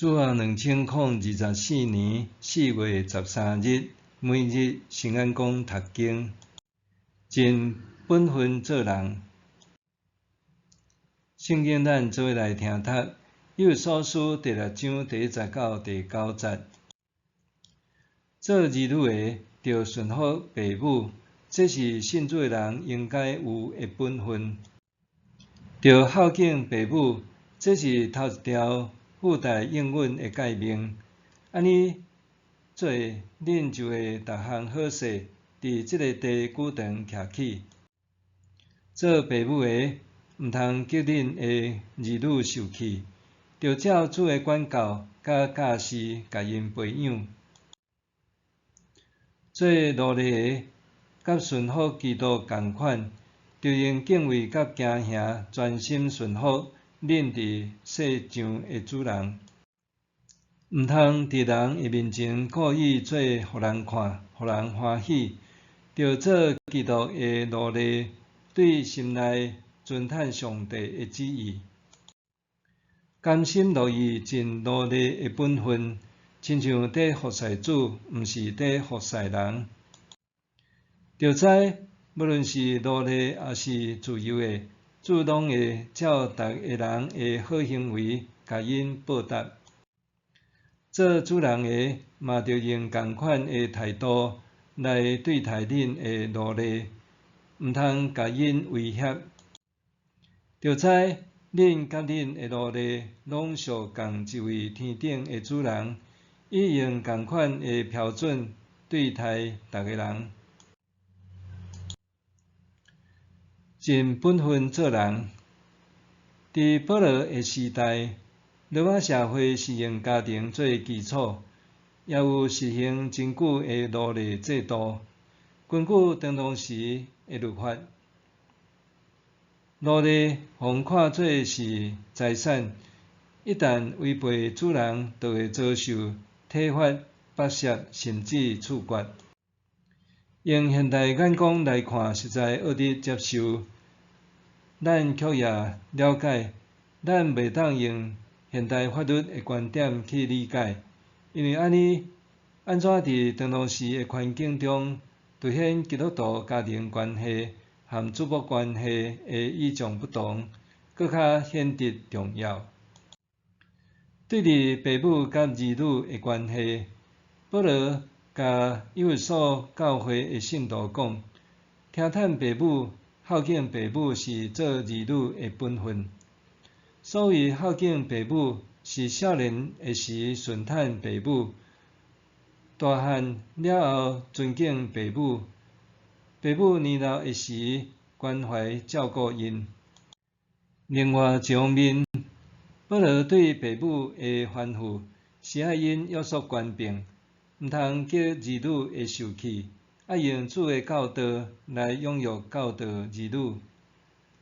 主后2024年4月13日，每日圣安宫读经，尽本分做人。圣经咱做伙来听读，以弗所书第6章第1节到第9节。做儿女的，着顺服父母，这是信主的人应该有的本分。着孝敬父母，这是头一条附带应允的诫命。安尼做，恁就会逐项好势，伫即个地久长徛起。做父母的，毋通激恁的儿女受气，着照主的管教甲教示，甲因培养。做奴隶的，甲顺服基督共款，着用敬畏甲惊吓，专心顺服恁伫世上的主人。毋通伫人的面前故意做互人看、互人欢喜，着做基督的奴隶，对心内尊叹上帝的旨意，甘心乐意尽奴隶的本分，亲像伫服侍主，毋是伫服侍人。着知，无论是奴隶也是自由的，主拢会照逐个人的好行为，甲因报答。做主人的，嘛着用共款的态度来对待恁的奴隶，毋通甲因威胁。着知，恁甲恁的奴隶拢属共一位天顶的主人，伊用共款的标准对待逐个人。尽本分做人。伫保罗的时代，罗马社会是用家庭做基础，也有实行真久的奴隶制度。根据当时的律法，奴隶互看做是财产，一旦违背主人，就会遭受体罚、剥削，甚至处决。用现代眼光来看，实在恶得接受。咱却也了解，咱袂当用现代法律的观点去理解，因为安怎伫当时的环境中凸显基督徒家庭关系和主仆关系的与众不同，搁较显得重要。对于父母甲儿女的关系，保罗甲以弗所教会的信徒讲，听叹父母、孝敬父母是做儿女的本分。所谓孝敬父母，是少年的时顺叹父母，大汉了后尊敬父母，父母年老的时关怀照顾因。另外一方面，保罗对父母的吩咐是爱因约束权柄，毋通激儿女的受气，爱用主的教导来养育教导儿女。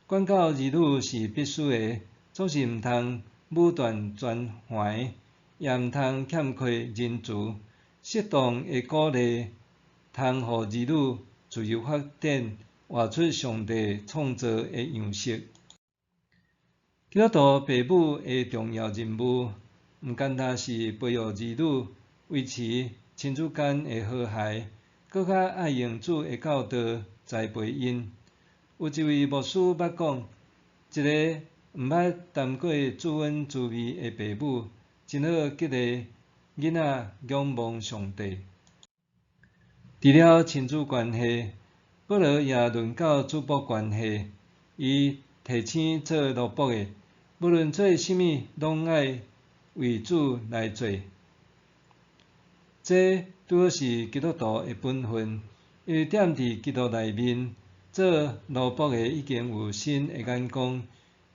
管教儿女是必须的，总是毋通武断专怀，也毋通欠缺仁慈，适当的鼓励，通互儿女自由发展，活出上帝创造的样式。基督徒父母的重要任务，毋单单是培育儿女，维持亲子间的和谐，搁较爱用主的教导栽培因。有一位牧师捌讲，一个毋捌谈过自恩自味的父母，真好激励囡仔仰望上帝。除了亲子关系，保罗也论到主仆关系。伊提醒做奴仆的，无论做甚物，拢爱为主来做。这拄好是基督徒的本分，因为踮伫基督内面，做奴仆的已经有新的眼光。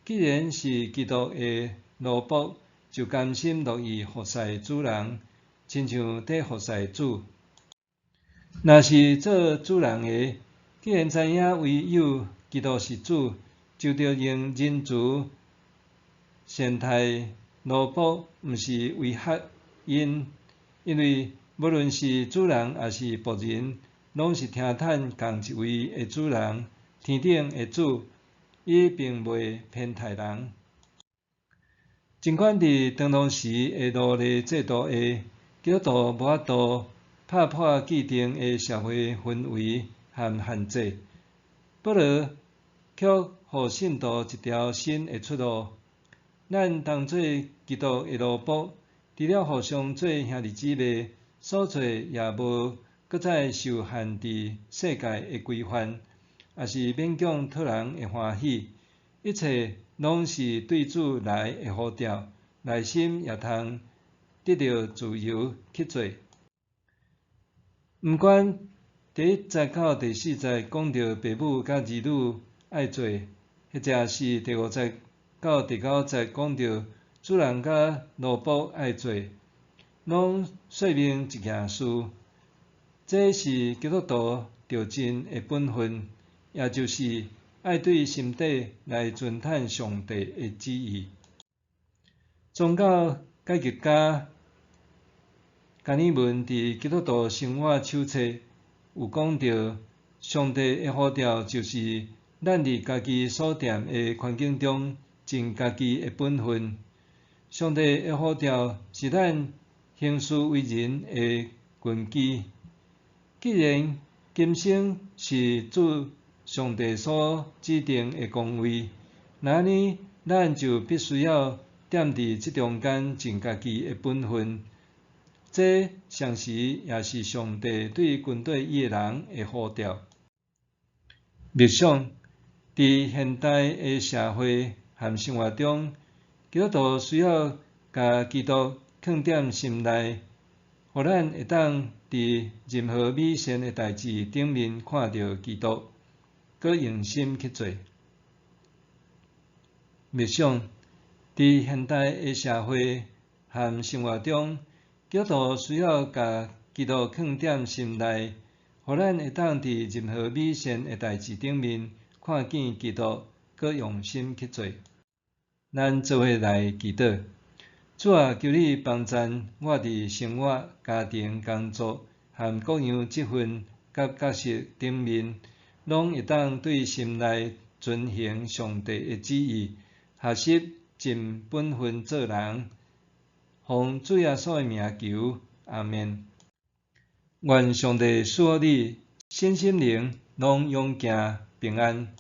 既然是基督的奴仆，就甘心乐意服侍主人，亲像伫服侍主。若是做主人的，既然知影唯有基督是主，就着用仁慈善待奴仆，毋是威吓因，因为无论是主人也是仆人，拢是听叹同一位的主人，天顶的主，伊并袂偏袒人。尽管伫当当时的奴隶制度下，基督徒无法度打破既定的社会氛围和限制，保罗却互信徒一条新的出路。咱当做基督的奴仆，除了互相做兄弟姊妹，所做也无搁再受限制世界的规范，也是勉强讨人的欢喜。一切拢是对主来的呼召，内心也通得到自由去做。毋管第1节到第4节讲到父母甲儿女爱做，或者是第5节到第9节讲到主人甲奴仆爱做，拢说明一件事，这是基督徒着尽的本分，也就是爱对心底来尊崇上帝的旨意。宗教解决家加尔文伫基督徒生活手册有讲到，上帝的呼召就是咱伫家己所踮的环境中尽家己的本分。上帝的呼召是咱行事为人的根基。既然今生是主上帝所指定的岗位，那呢，咱就必须要踮伫即中间尽家己的本分。这常时也是上帝对军队伊的人的呼召。默想，伫现代的社会和生活中，基督徒需要甲基督放踮心内，互咱会当伫任何美善的代志顶面看到基督，搁用心去做。默想，伫现代的社会和生活中，基督徒需要甲基督放踮心内，互咱会当伫任何美善的代志顶面看见基督，搁用心去做。咱做伙来祈祷。主啊，求你帮助我伫生活、家庭、工作和各样职分甲角色顶面，拢会当对心内遵行上帝的旨意，学习尽本分做人。奉主耶稣的名求，阿们。愿上帝赐予你身心灵拢永行平安。